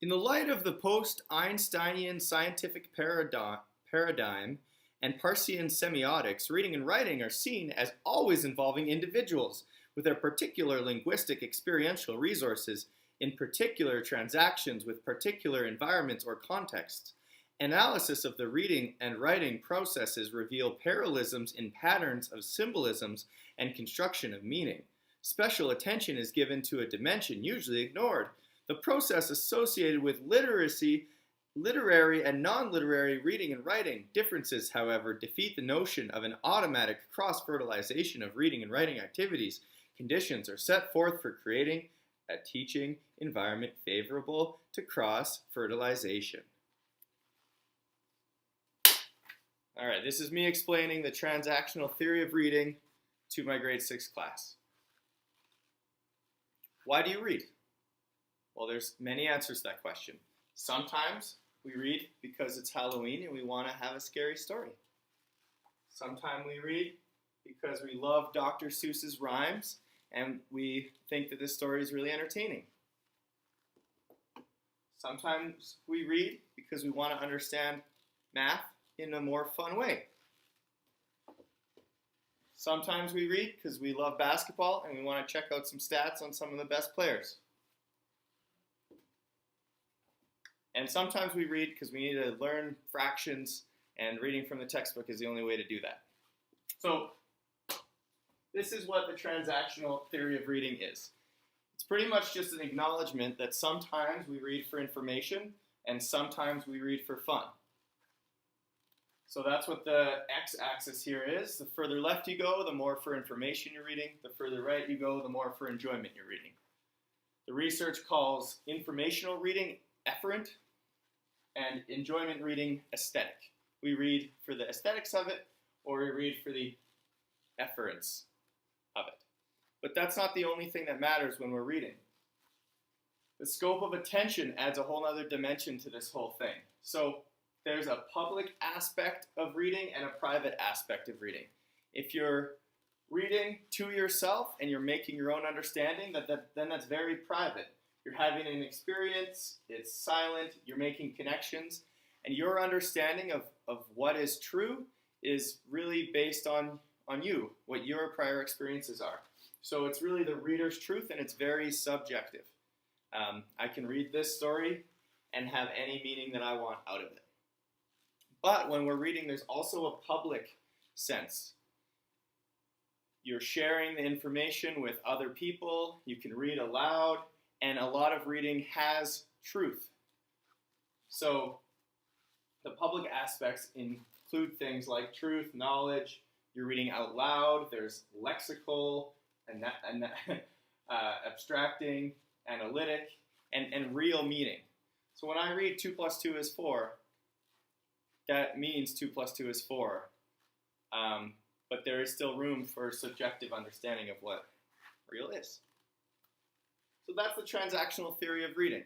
In the light of the post-Einsteinian scientific paradigm and Parsean semiotics, reading and writing are seen as always involving individuals with their particular linguistic experiential resources in particular transactions with particular environments or contexts. Analysis of the reading and writing processes reveal parallelisms in patterns of symbolisms and construction of meaning. Special attention is given to a dimension usually ignored, the process associated with literary and non-literary reading and writing. Differences, however, defeat the notion of an automatic cross-fertilization of reading and writing activities. Conditions are set forth for creating a teaching environment favorable to cross-fertilization. All right, this is me explaining the transactional theory of reading to my grade 6 class. Why do you read? Well, there's many answers to that question. Sometimes we read because it's Halloween and we want to have a scary story. Sometimes we read because we love Dr. Seuss's rhymes and we think that this story is really entertaining. Sometimes we read because we want to understand math in a more fun way. Sometimes we read because we love basketball and we want to check out some stats on some of the best players. And sometimes we read because we need to learn fractions, and reading from the textbook is the only way to do that. So this is what the transactional theory of reading is. It's pretty much just an acknowledgement that sometimes we read for information and sometimes we read for fun. So that's what the x-axis here is. The further left you go, the more for information you're reading. The further right you go, the more for enjoyment you're reading. The research calls informational reading efferent and enjoyment reading aesthetic. We read for the aesthetics of it, or we read for the efference of it. But that's not the only thing that matters when we're reading. The scope of attention adds a whole other dimension to this whole thing. So there's a public aspect of reading and a private aspect of reading. If you're reading to yourself and you're making your own understanding, then that's very private. You're having an experience, it's silent, you're making connections, and your understanding of what is true is really based on you, what your prior experiences are. So it's really the reader's truth, and it's very subjective. I can read this story and have any meaning that I want out of it. But when we're reading, there's also a public sense. You're sharing the information with other people, you can read aloud, and a lot of reading has truth. So the public aspects include things like truth, knowledge, you're reading out loud, there's lexical, and abstracting, analytic, and real meaning. So when I read 2 + 2 is 4, that means 2 + 2 is 4. But there is still room for subjective understanding of what real is. So that's the transactional theory of reading.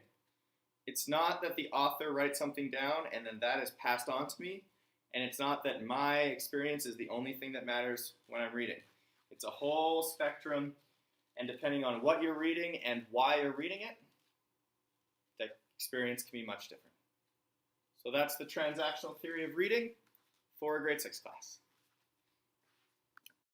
It's not that the author writes something down and then that is passed on to me, and it's not that my experience is the only thing that matters when I'm reading. It's a whole spectrum, and depending on what you're reading and why you're reading it, the experience can be much different. So that's the transactional theory of reading for a grade 6 class.